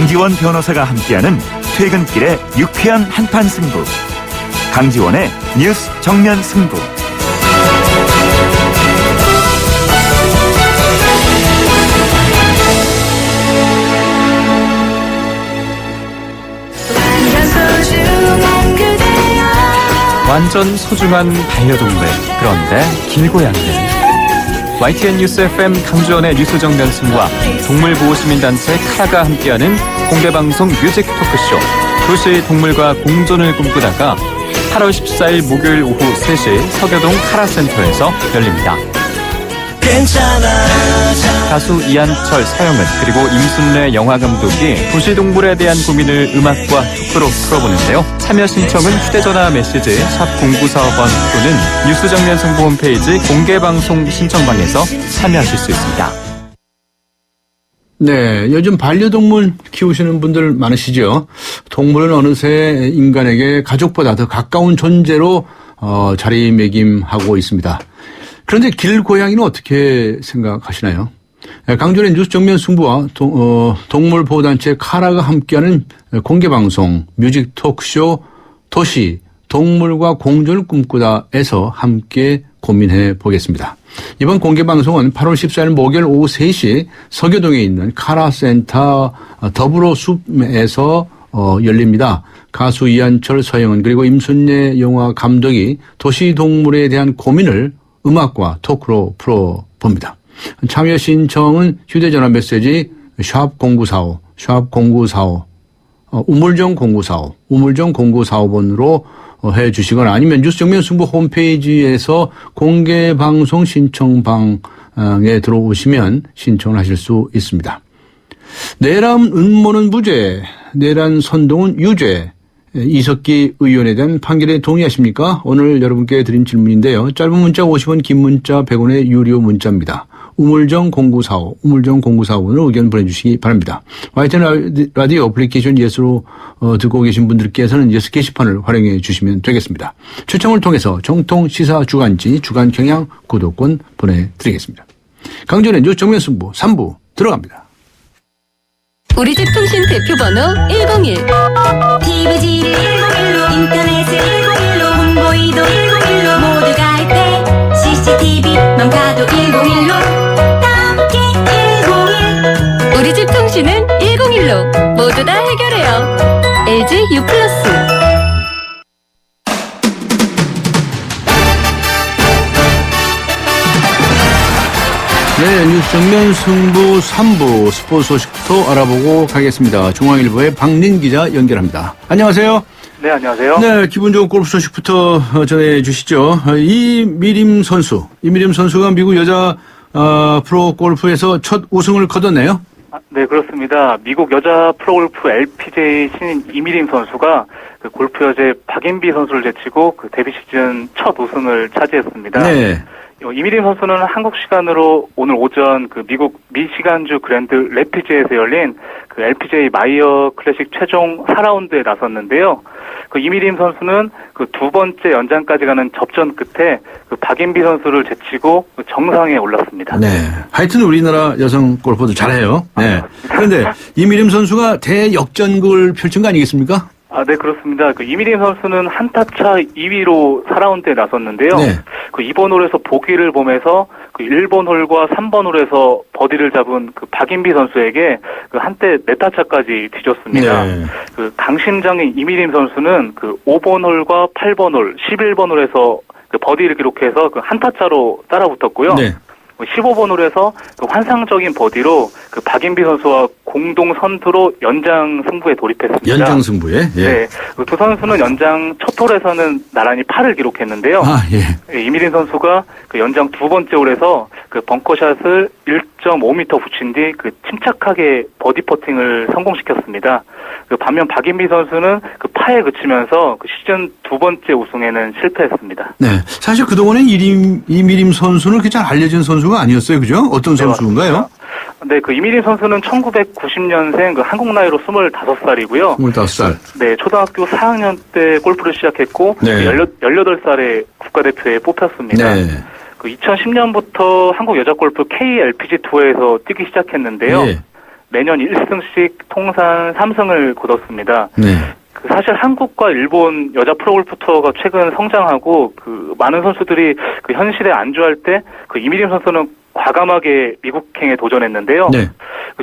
강지원 변호사가 함께하는 퇴근길의 유쾌한 한판 승부. 강지원의 뉴스 정면 승부. 완전 소중한 반려동물, 그런데 길고 얇은 YTN 뉴스 FM 강주원의 뉴스 정면 승부와 동물보호시민단체 카라가 함께하는 공개방송 뮤직 토크쇼 도시 동물과 공존을 꿈꾸다가 8월 14일 목요일 오후 3시 서교동 카라센터에서 열립니다. 가수 이한철, 서영은 그리고 임순례 영화감독이 도시동물에 대한 고민을 음악과 토크로 풀어보는데요. 참여 신청은 휴대전화 메시지 샵0945번 또는 뉴스정면승부 홈페이지 공개방송 신청방에서 참여하실 수 있습니다. 네, 요즘 반려동물 키우시는 분들 많으시죠. 동물은 어느새 인간에게 가족보다 더 가까운 존재로 자리매김하고 있습니다. 그런데 길고양이는 어떻게 생각하시나요? 강준의 뉴스 정면 승부와 동물보호단체 카라가 함께하는 공개방송 뮤직 토크쇼 도시 동물과 공존을 꿈꾸다에서 함께 고민해 보겠습니다. 이번 공개방송은 8월 14일 목요일 오후 3시 서교동에 있는 카라센터 더불어숲에서 열립니다. 가수 이한철, 서영은 그리고 임순례 영화 감독이 도시동물에 대한 고민을 음악과 토크로 풀어봅니다. 참여 신청은 휴대전화 메시지 샵0945, 샵0945, 우물정 0945, 우물정 0945번으로 해주시거나 아니면 뉴스 정면 승부 홈페이지에서 공개방송 신청방에 들어오시면 신청을 하실 수 있습니다. 내람 음모는 무죄, 내란 선동은 유죄. 이석기 의원에 대한 판결에 동의하십니까? 오늘 여러분께 드린 질문인데요. 짧은 문자 50원, 긴 문자 100원의 유료 문자입니다. 우물정 0945, 우물정 0945번으로 의견 보내주시기 바랍니다. YTN 라디오 어플리케이션 예스로 듣고 계신 분들께서는 예스 게시판을 활용해 주시면 되겠습니다. 추첨을 통해서 정통 시사 주간지 주간 경향 구독권 보내드리겠습니다. 강전의 뉴스 정면 승부 3부 들어갑니다. 우리 집 통신 대표번호 101 TV지를 101로 인터넷을 101로 홍보이도 101로 모두 가입해 CCTV만 봐도 101로 함께 101 우리 집 통신은 101로 모두 다 해결해요. LG U+. 네, 뉴스 정면 승부 3부 스포츠 소식부터 알아보고 가겠습니다. 중앙일보의 박린 기자 연결합니다. 안녕하세요. 네, 안녕하세요. 네, 기분 좋은 골프 소식부터 전해 주시죠. 이미림 선수가 미국 여자 프로 골프에서 첫 우승을 거뒀네요. 네, 그렇습니다. 미국 여자 프로골프 LPGA 신인 이미림 선수가 그 골프 여제 박인비 선수를 제치고 그 데뷔 시즌 첫 우승을 차지했습니다. 네. 이미림 선수는 한국 시간으로 오늘 오전 그 미국 미시간주 그랜드 래피즈에서 열린 그 LPGA 마이어 클래식 최종 4라운드에 나섰는데요. 그 이미림 선수는 그 두 번째 연장까지 가는 접전 끝에 그 박인비 선수를 제치고 그 정상에 올랐습니다. 네. 하여튼 우리나라 여성 골퍼들 잘해요. 네. 그런데 이미림 선수가 대역전극을 펼친 거 아니겠습니까? 네, 그렇습니다. 그 이미림 선수는 한타차 2위로 4라운드에 나섰는데요. 네. 그 2번 홀에서 보기를 보면서 그 1번 홀과 3번 홀에서 버디를 잡은 그 박인비 선수에게 그 한때 네타차까지 뒤졌습니다. 네. 그 강심장인 이미림 선수는 그 5번 홀과 8번 홀, 11번 홀에서 그 버디를 기록해서 그 한타차로 따라붙었고요. 네. 15번 홀에서 그 환상적인 버디로 그 박인비 선수와 공동 선두로 연장 승부에 돌입했습니다. 연장 승부에? 예. 네. 그 두 선수는 연장 첫 홀에서는 나란히 8을 기록했는데요. 예. 이미린 선수가 그 연장 두 번째 홀에서 그 벙커샷을 1.5m 붙인 뒤 그 침착하게 버디 퍼팅을 성공시켰습니다. 그 반면 박인비 선수는 그 파에 그치면서 그 시즌 두 번째 우승에는 실패했습니다. 네. 사실 그동안에 이미림 선수는 그렇게 잘 알려진 선수가 아니었어요. 그죠? 어떤 선수인가요? 네, 그 이미림 선수는 1990년생 그 한국 나이로 25살이고요. 25살. 네, 초등학교 4학년 때 골프를 시작했고 네. 18살에 국가대표에 뽑혔습니다. 네. 그 2010년부터 한국 여자 골프 KLPG 투어에서 뛰기 시작했는데요. 네. 매년 1승씩 통산 3승을 거뒀습니다. 네. 사실 한국과 일본 여자 프로골프 투어가 최근 성장하고 많은 선수들이 현실에 안주할 때 이미림 선수는 과감하게 미국행에 도전했는데요. 네.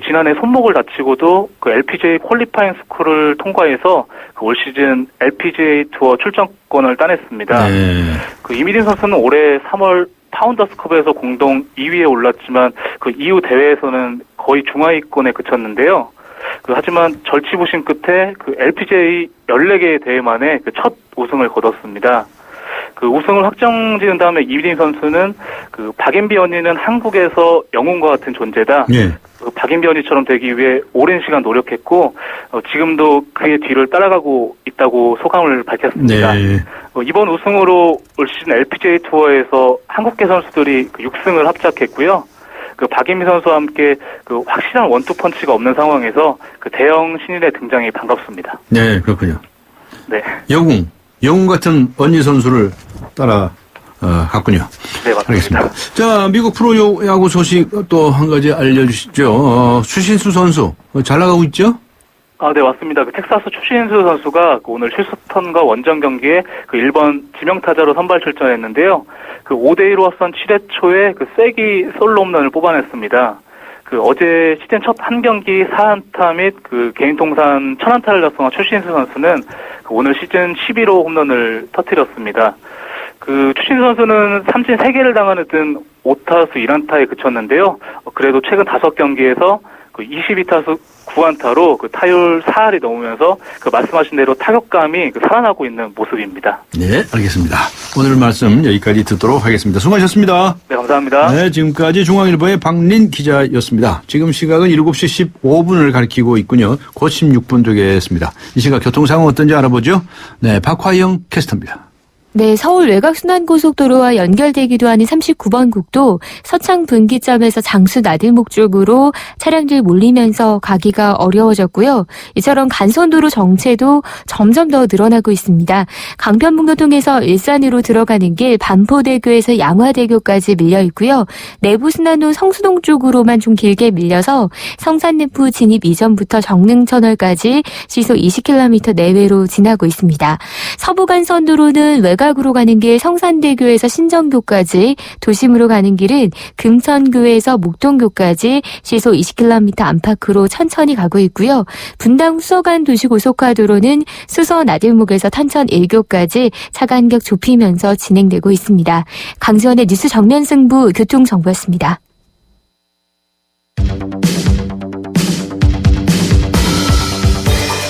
지난해 손목을 다치고도 LPGA 퀄리파잉 스쿨을 통과해서 올 시즌 LPGA 투어 출전권을 따냈습니다. 네. 이미림 선수는 올해 3월 파운더스컵에서 공동 2위에 올랐지만 이후 대회에서는 거의 중하위권에 그쳤는데요. 하지만 절치부심 끝에 LPGA 14개 대회 만에 첫 우승을 거뒀습니다. 우승을 확정지은 다음에 이미림 선수는 박인비 언니는 한국에서 영웅과 같은 존재다. 예. 박인비 언니처럼 되기 위해 오랜 시간 노력했고 지금도 그의 뒤를 따라가고 있다고 소감을 밝혔습니다. 네. 이번 우승으로 올 시즌 LPGA 투어에서 한국계 선수들이 6승을 합작했고요. 박인비 선수와 함께 확실한 원투펀치가 없는 상황에서 대형 신인의 등장이 반갑습니다. 네, 그렇군요. 네. 영웅 같은 언니 선수를 따라 갔군요. 네, 맞습니다. 알겠습니다. 자, 미국 프로야구 소식 또 한 가지 알려주시죠. 추신수 선수 잘 나가고 있죠? 네, 맞습니다. 텍사스 추신수 선수가 오늘 휴스턴과 원정 경기에 1번 지명타자로 선발 출전했는데요. 5대1로 앞선 7회 초에 쐐기 솔로 홈런을 뽑아냈습니다. 어제 시즌 첫 한 경기 4안타 및 개인 통산 1000안타를 달성한 추신수 선수는 오늘 시즌 11호 홈런을 터뜨렸습니다. 추신수 선수는 삼진 3개를 당하는 등 5타수 1안타에 그쳤는데요. 그래도 최근 5경기에서 22타수 9안타로 타율 4할이 넘으면서 말씀하신 대로 타격감이 살아나고 있는 모습입니다. 네, 알겠습니다. 오늘 말씀 여기까지 듣도록 하겠습니다. 수고하셨습니다. 네, 감사합니다. 네, 지금까지 중앙일보의 박린 기자였습니다. 지금 시각은 7시 15분을 가리키고 있군요. 곧 16분 되겠습니다. 이 시각 교통 상황 어떤지 알아보죠. 네, 박화영 캐스터입니다. 네, 서울 외곽순환고속도로와 연결되기도 하는 39번 국도 서창 분기점에서 장수 나들목 쪽으로 차량들 몰리면서 가기가 어려워졌고요. 이처럼 간선도로 정체도 점점 더 늘어나고 있습니다. 강변북로 통해서 일산으로 들어가는 길 반포대교에서 양화대교까지 밀려 있고요. 내부순환로 성수동 쪽으로만 좀 길게 밀려서 성산내부 진입 이전부터 정릉터널까지 시속 20km 내외로 지나고 있습니다. 서부간선도로는 외곽으로 가는 길 성산대교에서 신정교까지, 도심으로 가는 길은 금천교에서 목동교까지 시속 20km 안팎으로 천천히 가고 있고요. 분당 수서간 도시고속화도로는 수서 나들목에서 탄천 1교까지 차 간격 좁히면서 진행되고 있습니다. 강지원의 뉴스 정면 승부 교통정보였습니다.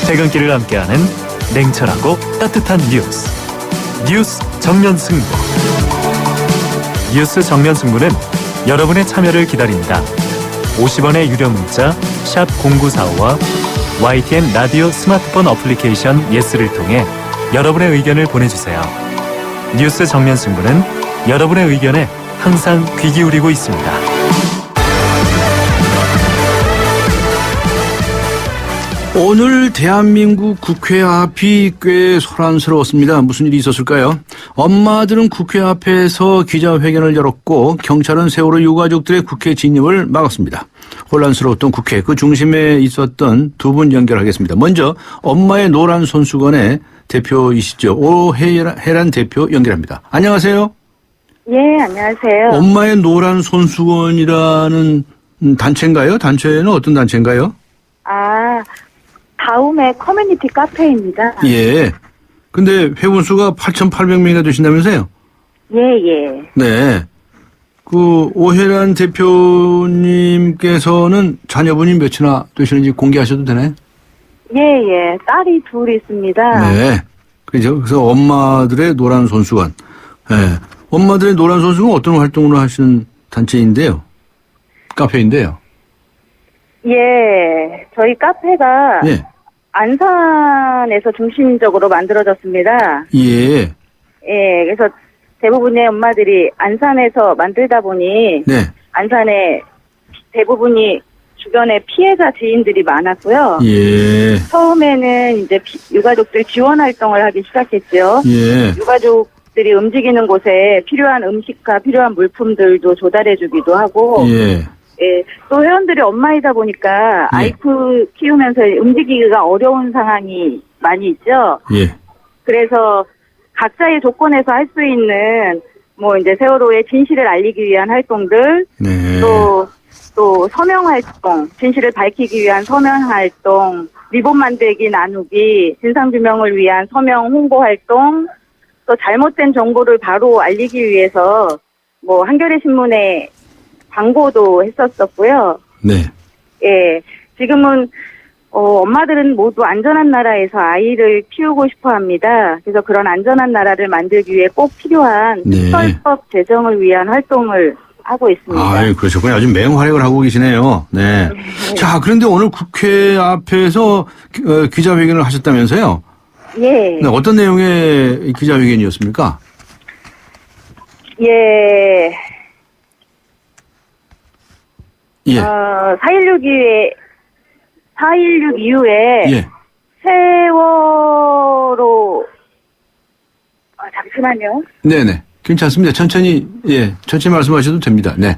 퇴근길을 함께하는 냉철하고 따뜻한 뉴스 정면 승부. 뉴스 정면 승부는 여러분의 참여를 기다립니다. 50원의 유료 문자 샵 0945와 YTN 라디오 스마트폰 어플리케이션 예스를 통해 여러분의 의견을 보내주세요. 뉴스 정면 승부는 여러분의 의견에 항상 귀 기울이고 있습니다. 오늘 대한민국 국회 앞이 꽤 소란스러웠습니다. 무슨 일이 있었을까요? 엄마들은 국회 앞에서 기자회견을 열었고 경찰은 세월호 유가족들의 국회 진입을 막았습니다. 혼란스러웠던 국회 그 중심에 있었던 두 분 연결하겠습니다. 먼저 엄마의 노란 손수건의 대표이시죠. 오혜란 대표 연결합니다. 안녕하세요. 예, 안녕하세요. 엄마의 노란 손수건이라는 단체인가요? 단체는 어떤 단체인가요? 다음에 커뮤니티 카페입니다. 예. 근데 회원수가 8,800명이나 되신다면서요? 예. 네. 오혜란 대표님께서는 자녀분이 몇이나 되시는지 공개하셔도 되나요? 예. 딸이 둘 있습니다. 네. 그래서 엄마들의 노란 손수건. 네. 엄마들의 노란 손수건 어떤 활동을 하시는 단체인데요? 카페인데요? 예. 저희 카페가 예. 안산에서 중심적으로 만들어졌습니다. 예. 그래서 대부분의 엄마들이 안산에서 만들다 보니 네. 안산에 대부분이 주변에 피해자 지인들이 많았고요. 예. 처음에는 이제 유가족들 지원 활동을 하기 시작했죠. 예. 유가족들이 움직이는 곳에 필요한 음식과 필요한 물품들도 조달해주기도 하고, 예. 예, 또 회원들이 엄마이다 보니까 예. 아이프 키우면서 움직이기가 어려운 상황이 많이 있죠. 예. 그래서 각자의 조건에서 할 수 있는 뭐 이제 세월호의 진실을 알리기 위한 활동들, 네. 또 서명 활동, 진실을 밝히기 위한 서명 활동, 리본 만들기 나누기, 진상규명을 위한 서명 홍보 활동, 또 잘못된 정보를 바로 알리기 위해서 뭐 한겨레 신문에 광고도 했었었고요. 네. 예, 지금은 엄마들은 모두 안전한 나라에서 아이를 키우고 싶어 합니다. 그래서 그런 안전한 나라를 만들기 위해 꼭 필요한 네. 특별법 제정을 위한 활동을 하고 있습니다. 아, 그러셨군요. 아주 맹활약을 하고 계시네요. 네. 자, 그런데 오늘 국회 앞에서 기자회견을 하셨다면서요? 예. 네, 어떤 내용의 기자회견이었습니까? 예. 예. 4.16 이후에 예. 세월호 잠시만요. 네네. 괜찮습니다. 천천히 말씀하셔도 됩니다. 네.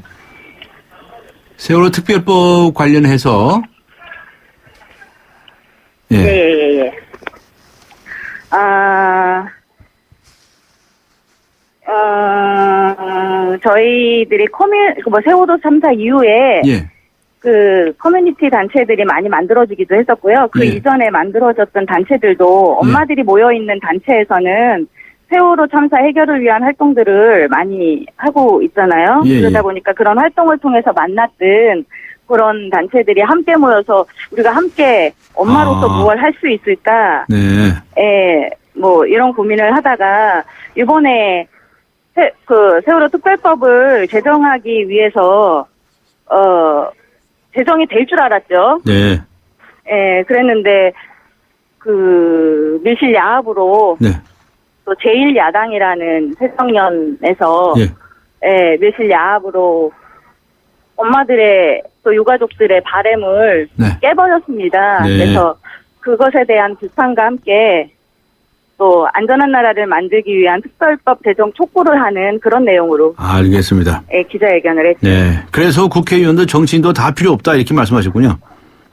세월호 특별법 관련해서 예. 예. 저희들이 세월호 참사 이후에 예. 그 커뮤니티 단체들이 많이 만들어지기도 했었고요. 그 예. 이전에 만들어졌던 단체들도 엄마들이 모여 있는 단체에서는 세월호 참사 해결을 위한 활동들을 많이 하고 있잖아요. 예, 그러다 예. 보니까 그런 활동을 통해서 만났던 그런 단체들이 함께 모여서 우리가 함께 엄마로서 무엇을 할 수 있을까? 네. 예, 뭐 이런 고민을 하다가 이번에 세월호 특별법을 제정하기 위해서 제정이 될 줄 알았죠. 네. 예, 그랬는데 그 밀실 야합으로 네. 또 제1야당이라는 새정년에서 예. 밀실 야합으로 엄마들의 또 유가족들의 바램을 네. 깨버렸습니다. 네. 그래서 그것에 대한 비판과 함께 또 안전한 나라를 만들기 위한 특별법 제정 촉구를 하는 그런 내용으로 알겠습니다. 기자회견을 했죠. 네. 그래서 국회의원도 정치인도 다 필요 없다 이렇게 말씀하셨군요.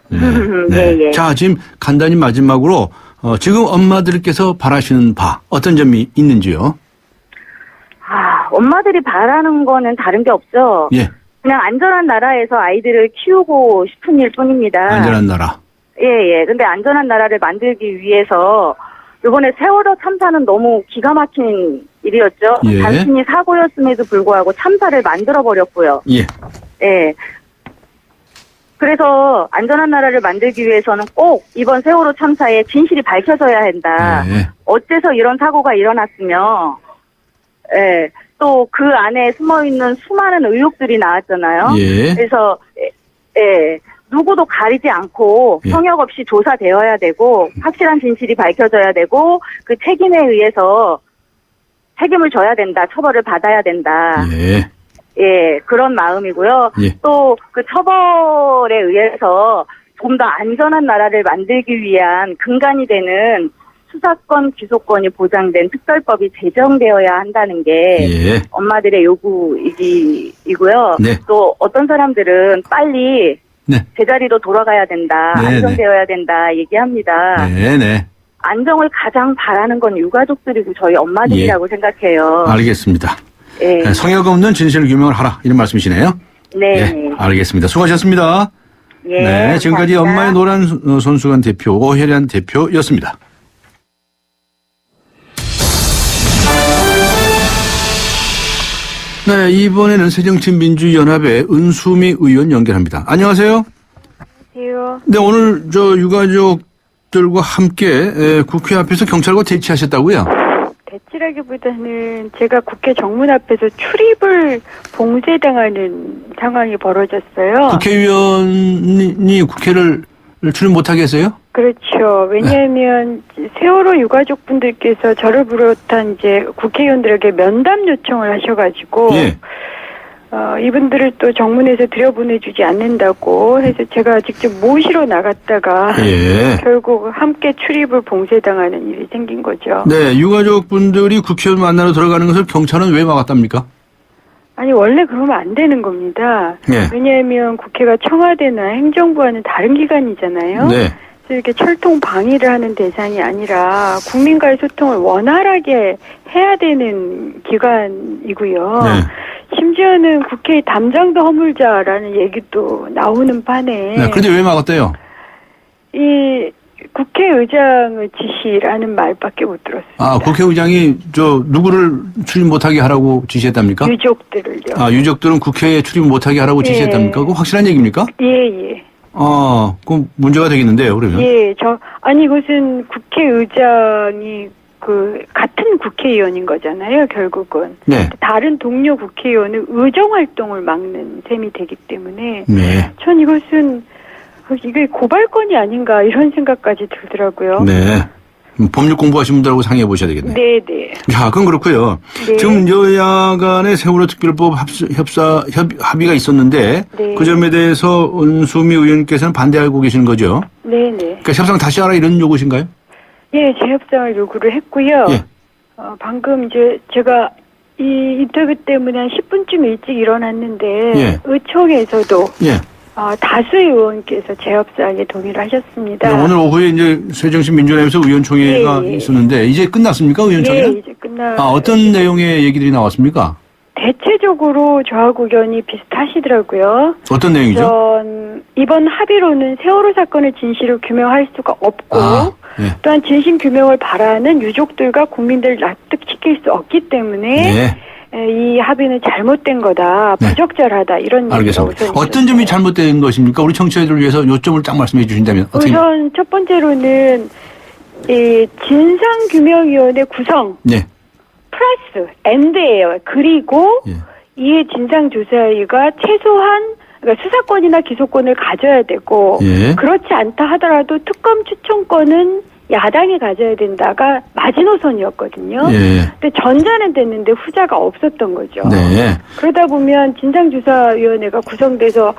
네. 예. 자, 지금 간단히 마지막으로 지금 엄마들께서 바라시는 바 어떤 점이 있는지요? 엄마들이 바라는 거는 다른 게 없죠. 예. 그냥 안전한 나라에서 아이들을 키우고 싶은 일 뿐입니다. 안전한 나라. 예. 근데 안전한 나라를 만들기 위해서 이번에 세월호 참사는 너무 기가 막힌 일이었죠. 예. 단순히 사고였음에도 불구하고 참사를 만들어버렸고요. 예. 예. 그래서 안전한 나라를 만들기 위해서는 꼭 이번 세월호 참사의 진실이 밝혀져야 한다. 네. 어째서 이런 사고가 일어났으며, 예. 또 그 안에 숨어있는 수많은 의혹들이 나왔잖아요. 예. 그래서, 누구도 가리지 않고 예. 성역 없이 조사되어야 되고, 확실한 진실이 밝혀져야 되고, 그 책임에 의해서 책임을 져야 된다. 처벌을 받아야 된다. 예. 예, 그런 마음이고요. 예. 또 그 처벌에 의해서 조금 더 안전한 나라를 만들기 위한 근간이 되는 수사권, 기소권이 보장된 특별법이 제정되어야 한다는 게 예. 엄마들의 요구이고요. 네. 또 어떤 사람들은 빨리 네. 제자리로 돌아가야 된다, 네, 안정되어야 된다 얘기합니다. 네. 안정을 가장 바라는 건 유가족들이고 저희 엄마들이라고 생각해요. 알겠습니다. 예. 성역 없는 진실 규명을 하라 이런 말씀이시네요. 네. 예, 알겠습니다. 수고하셨습니다. 예, 네, 지금까지 감사합니다. 엄마의 노란 손수건 대표 오혜련 대표였습니다. 네, 이번에는 새정치민주연합의 은수미 의원 연결합니다. 안녕하세요. 안녕하세요. 네, 오늘 유가족들과 함께 국회 앞에서 경찰과 대치하셨다고요? 대치라기보다는 제가 국회 정문 앞에서 출입을 봉쇄당하는 상황이 벌어졌어요. 국회의원이 국회를 출입 못하게 했어요? 그렇죠. 왜냐하면 세월호 유가족분들께서 저를 비롯한 이제 국회의원들에게 면담 요청을 하셔가지고 예. 이분들을 또 정문에서 들여보내주지 않는다고 해서 제가 직접 모시러 나갔다가 예. 결국 함께 출입을 봉쇄당하는 일이 생긴 거죠. 네, 유가족분들이 국회의원 만나러 들어가는 것을 경찰은 왜 막았답니까? 아니 원래 그러면 안 되는 겁니다. 네. 왜냐하면 국회가 청와대나 행정부와는 다른 기관이잖아요. 네. 그래서 이렇게 철통 방위를 하는 대상이 아니라 국민과의 소통을 원활하게 해야 되는 기관이고요. 네. 심지어는 국회의 담장도 허물자라는 얘기도 나오는 판에 네. 그런데 왜 막았대요? 이 국회의장의 지시라는 말밖에 못 들었습니다. 아, 국회의장이 누구를 출입 못하게 하라고 지시했답니까? 유족들을요. 아, 유족들은 국회에 출입 못하게 하라고 예. 지시했답니까? 그거 확실한 얘기입니까? 예. 그럼 문제가 되겠는데요, 그러면? 예, 아니 이것은 국회의장이 같은 국회의원인 거잖아요, 결국은. 네. 다른 동료 국회의원의 의정 활동을 막는 셈이 되기 때문에 네. 전 이것은 이게 고발건이 아닌가 이런 생각까지 들더라고요. 네. 법률 공부하신 분들하고 상의해 보셔야 되겠네요. 네. 자, 그건 그렇고요. 네. 지금 여야 간의 세월호 특별법 합의가 있었는데 네. 그 점에 대해서 은수미 의원께서는 반대하고 계시는 거죠? 네. 그러니까 협상 다시 하라 이런 요구신가요? 예, 재협상을 요구를 했고요. 예. 방금 이제 제가 이 인터뷰 때문에 한 10분쯤 일찍 일어났는데 예. 의총에서도 예. 다수의 의원께서 재협상에 동의를 하셨습니다. 네, 오늘 오후에 이제 새정신 민주연합에서 의원총회가 예. 있었는데 이제 끝났습니까, 의원총회는? 예, 이제 끝나. 어떤 내용의 얘기들이 나왔습니까? 대체적으로 저하고 의견이 비슷하시더라고요. 어떤 내용이죠? 전 이번 합의로는 세월호 사건의 진실을 규명할 수가 없고 예. 또한 진실 규명을 바라는 유족들과 국민들을 납득시킬 수 없기 때문에 네. 이 합의는 잘못된 거다, 네. 부적절하다 이런 얘기가 알겠습니다. 우선 어떤 점이 잘못된 것입니까? 우리 청취자들을 위해서 요점을 딱 말씀해 주신다면 어떻게? 우선 첫 번째로는 이 진상규명위원회 구성 네. 플러스 엔드예요. 그리고 예. 이에 진상조사위가 최소한 그러니까 수사권이나 기소권을 가져야 되고 예. 그렇지 않다 하더라도 특검 추천권은 야당이 가져야 된다가 마지노선이었거든요. 예. 근데 전자는 됐는데 후자가 없었던 거죠. 네. 그러다 보면 진상조사위원회가 구성돼서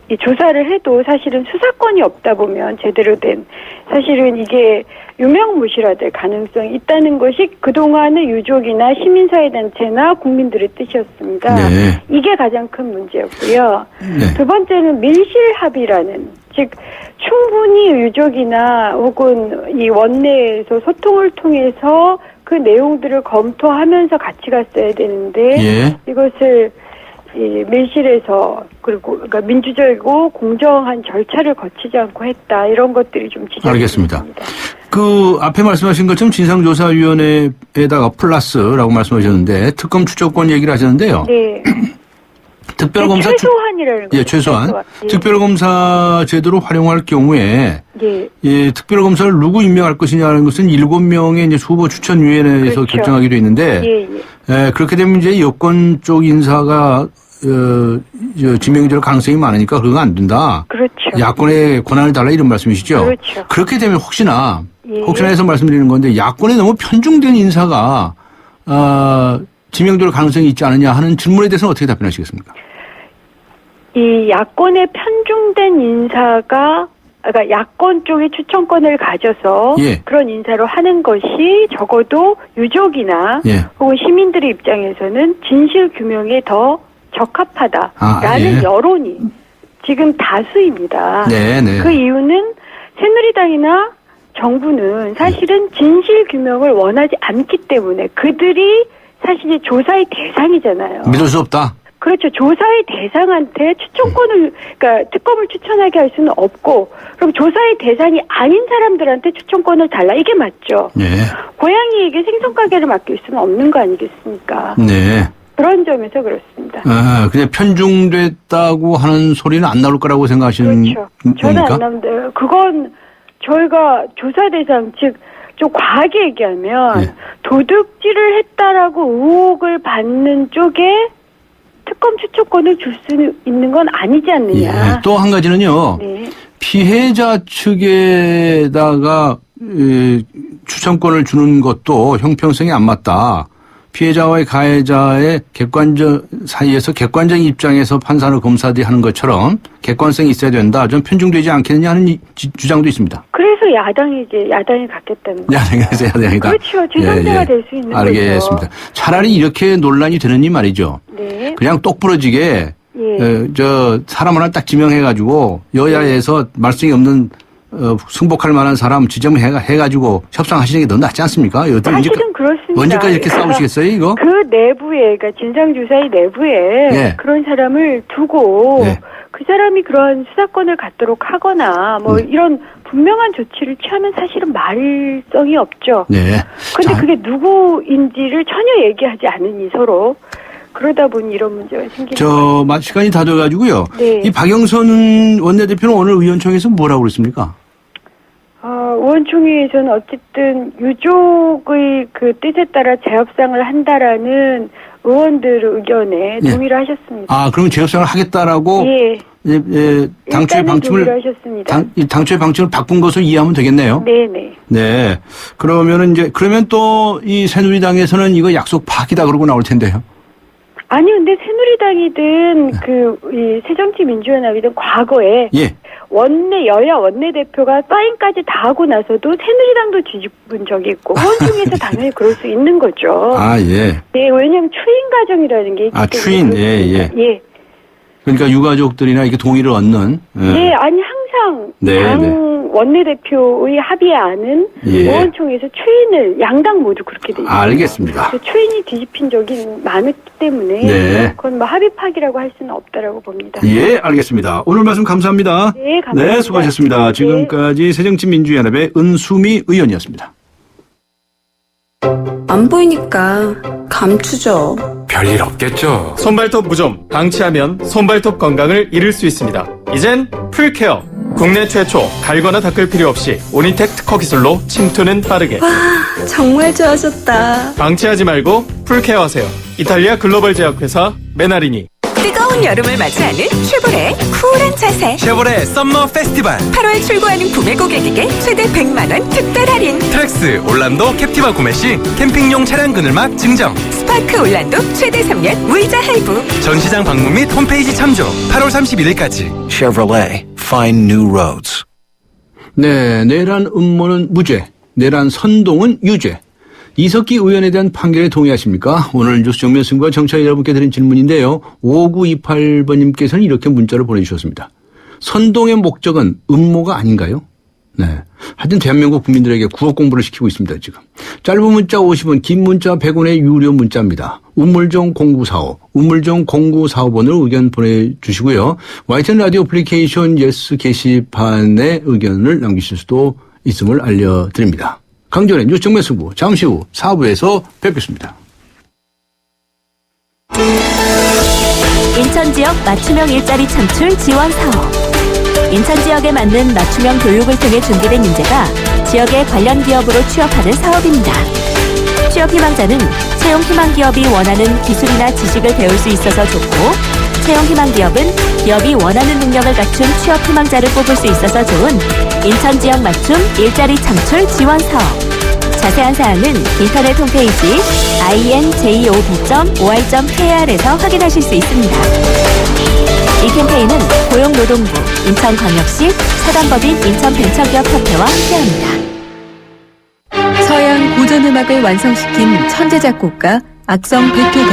이 조사를 해도 사실은 수사권이 없다 보면 제대로 된 사실은 이게 유명무실화될 가능성이 있다는 것이 그동안의 유족이나 시민사회단체나 국민들의 뜻이었습니다. 네. 이게 가장 큰 문제였고요. 네. 두 번째는 밀실합의라는 즉 충분히 유족이나 혹은 이 원내에서 소통을 통해서 그 내용들을 검토하면서 같이 갔어야 되는데 예. 이것을 이 밀실에서 그리고 그러니까 민주적이고 공정한 절차를 거치지 않고 했다 이런 것들이 좀 지적이 알겠습니다. 됩니다. 그 앞에 말씀하신 것처럼 진상조사위원회에다가 플러스라고 말씀하셨는데 특검 추천권 얘기를 하셨는데요. 네. 특별검사 최소한이라는 거예요. 예, 최소한 예. 특별검사 제도로 활용할 경우에 예. 예, 특별검사를 누구 임명할 것이냐는 것은 7명의 이제 후보 추천위원회에서 그렇죠. 결정하게 돼 있는데 예. 그렇게 되면 이제 여권 쪽 인사가 지명될 가능성이 많으니까 그거 안 된다. 그렇죠. 야권의 권한을 달라 이런 말씀이시죠. 그렇죠. 그렇게 되면 혹시나 예. 해서 말씀드리는 건데 야권에 너무 편중된 인사가 지명될 가능성이 있지 않느냐 하는 질문에 대해서는 어떻게 답변하시겠습니까? 이 야권에 편중된 인사가 그러니까 야권 쪽의 추천권을 가져서 예. 그런 인사로 하는 것이 적어도 유족이나 예. 혹은 시민들의 입장에서는 진실 규명에 더 적합하다라는 예. 여론이 지금 다수입니다. 네. 그 이유는 새누리당이나 정부는 사실은 진실 규명을 원하지 않기 때문에 그들이 사실 조사의 대상이잖아요. 믿을 수 없다. 그렇죠. 조사의 대상한테 추천권을, 그러니까 특검을 추천하게 할 수는 없고, 그럼 조사의 대상이 아닌 사람들한테 추천권을 달라. 이게 맞죠. 네. 고양이에게 생선가게를 맡길 수는 없는 거 아니겠습니까? 네. 그런 점에서 그렇습니다. 그냥 편중됐다고 하는 소리는 안 나올 거라고 생각하시는 그렇죠. 저는 겁니까? 안 나는데, 그건 저희가 조사 대상, 즉, 좀 과하게 얘기하면, 네. 도둑질을 했다라고 의혹을 받는 쪽에 특검 추천권을 줄 수 있는 건 아니지 않느냐. 예. 또 한 가지는요. 네. 피해자 측에다가 추천권을 주는 것도 형평성이 안 맞다. 피해자와 가해자의 객관적 사이에서 객관적인 입장에서 판사나 검사들이 하는 것처럼 객관성이 있어야 된다. 좀 편중되지 않겠느냐 하는 주장도 있습니다. 그래서 야당이 갖겠다는 거예요. 야당이다. 그렇죠. 제3자가 될 수 있는 알겠습니다. 거죠. 차라리 이렇게 논란이 되느니 말이죠. 네. 그냥 똑부러지게 예. 사람 하나 딱 지명해가지고 여야에서 말썽이 없는 승복할 만한 사람 지정해가지고 협상하시는 게 더 낫지 않습니까? 사실은 그렇습니다. 언제까지 이렇게 싸우시겠어요, 이거? 그 내부에, 그러니까 진상조사의 내부에 예. 그런 사람을 두고 예. 그 사람이 그런 수사권을 갖도록 하거나 뭐 이런 분명한 조치를 취하면 사실은 말성이 없죠. 네. 근데 자, 그게 누구인지를 전혀 얘기하지 않으니 서로 그러다 보니 이런 문제가 생기는 시간이 다 돼가지고요. 네. 이 박영선 원내대표는 오늘 의원총회에서 뭐라고 그랬습니까? 의원총회에서는 어쨌든 유족의 그 뜻에 따라 재협상을 한다라는 의원들 의견에 예. 동의를 하셨습니다. 그러면 재협상을 하겠다라고 예. 당초의 일단은 방침을 동의를 하셨습니다. 당초의 방침을 바꾼 것으로 이해하면 되겠네요. 네네. 네. 그러면 또 이 새누리당에서는 이거 약속 파기다 그러고 나올 텐데요. 아니 근데 새누리당이든 이 새정치민주연합이든 과거에 예. 여야 원내대표가 사인까지 다 하고 나서도 새누리당도 뒤집은 적이 있고 의원 중에서 당연히 그럴 수 있는 거죠. 예. 네, 왜냐하면 추인 과정이라는 게 있기 때문에 추인. 예. 그러니까 유가족들이나 이렇게 동의를 얻는. 네, 아니 항상 네, 당 원내대표의 합의에 안은 의원총회에서 추인을 양당 모두 그렇게 돼 있어요. 알겠습니다. 추인이 뒤집힌 적이 많았기 때문에 네. 그건 뭐 합의 파기라고 할 수는 없다라고 봅니다. 예, 알겠습니다. 오늘 말씀 감사합니다. 네, 감사합니다. 네, 수고하셨습니다. 네. 지금까지 새정치민주연합의 은수미 의원이었습니다. 안 보이니까 감추죠. 별일 없겠죠. 손발톱 무좀, 방치하면 손발톱 건강을 잃을 수 있습니다. 이젠 풀케어. 국내 최초 갈거나 닦을 필요 없이 오니텍 특허 기술로 침투는 빠르게. 와, 정말 좋아졌다. 방치하지 말고 풀케어하세요. 이탈리아 글로벌 제약회사 메나리니. 뜨거운 여름을 맞이하는 쉐보레의 쿨한 자세. 쉐보레 썸머 페스티벌 8월 출고하는 구매 고객에게 최대 100만원 특별 할인. 트랙스 올란도 캡티바 구매 시 캠핑용 차량 그늘막 증정. 스파크 올란도 최대 3년 무이자 할부. 전시장 방문 및 홈페이지 참조. 8월 31일까지. Chevrolet, find new roads. 네, 내란 음모는 무죄, 내란 선동은 유죄. 이석기 의원에 대한 판결에 동의하십니까? 오늘 뉴스 정면 승부와 정치자 여러분께 드린 질문인데요. 5928번님께서는 이렇게 문자를 보내주셨습니다. 선동의 목적은 음모가 아닌가요? 네. 하여튼 대한민국 국민들에게 국어 공부를 시키고 있습니다, 지금. 짧은 문자 50원, 긴 문자 100원의 유료 문자입니다. 우물정 0945, 우물정 0945번으로 의견 보내주시고요. YTN 라디오 어플리케이션 예스 게시판에 의견을 남기실 수도 있음을 알려드립니다. 강전의 뉴스 정면 승부, 잠시 후 4부에서 뵙겠습니다. 인천 지역 맞춤형 일자리 창출 지원 사업. 인천 지역에 맞는 맞춤형 교육을 통해 준비된 인재가 지역의 관련 기업으로 취업하는 사업입니다. 취업 희망자는 채용 희망 기업이 원하는 기술이나 지식을 배울 수 있어서 좋고, 채용 희망 기업은 기업이 원하는 능력을 갖춘 취업 희망자를 뽑을 수 있어서 좋은 인천 지역 맞춤 일자리 창출 지원 사업. 자세한 사항은 인터넷 홈페이지 injob.or.kr에서 확인하실 수 있습니다. 이 캠페인은 고용노동부, 인천광역시, 사단법인 인천벤처기업협회와 함께합니다. 서양 고전음악을 완성시킨 천재작곡가 악성 베토벤.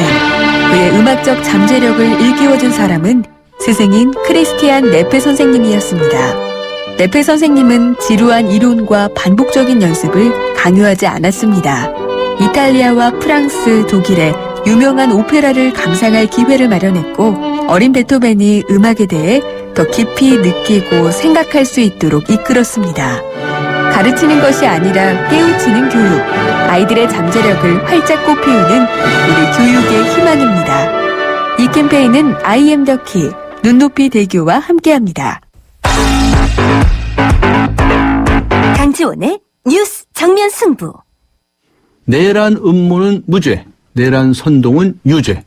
그의 음악적 잠재력을 일깨워준 사람은 스승인 크리스티안 네페 선생님이었습니다. 네페 선생님은 지루한 이론과 반복적인 연습을 강요하지 않았습니다. 이탈리아와 프랑스, 독일의 유명한 오페라를 감상할 기회를 마련했고, 어린 베토벤이 음악에 대해 더 깊이 느끼고 생각할 수 있도록 이끌었습니다. 가르치는 것이 아니라 깨우치는 교육, 아이들의 잠재력을 활짝 꽃피우는 우리 교육의 희망입니다. 이 캠페인은 I am the key, 눈높이 대교와 함께합니다. 강지원의 뉴스 정면 승부. 내란 음모는 무죄, 내란 선동은 유죄.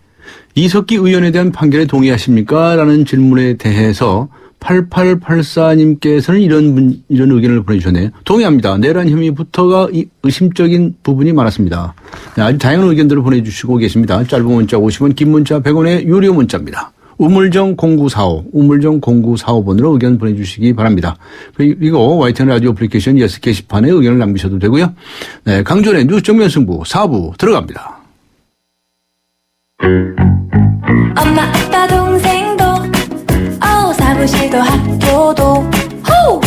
이석기 의원에 대한 판결에 동의하십니까? 라는 질문에 대해서 8884님께서는 이런 의견을 보내주셨네요. 동의합니다. 내란 혐의부터가 의심적인 부분이 많았습니다. 네, 아주 다양한 의견들을 보내주시고 계십니다. 짧은 문자 50원, 긴 문자 100원의 유료 문자입니다. 우물정 0945번으로 의견 보내주시기 바랍니다. 그리고 YTN 라디오 애플리케이션 예스 게시판에 의견을 남기셔도 되고요. 네, 강준의 뉴스 정면 승부 4부 들어갑니다. 엄마 아빠 동생도 사무실도 학교도 호!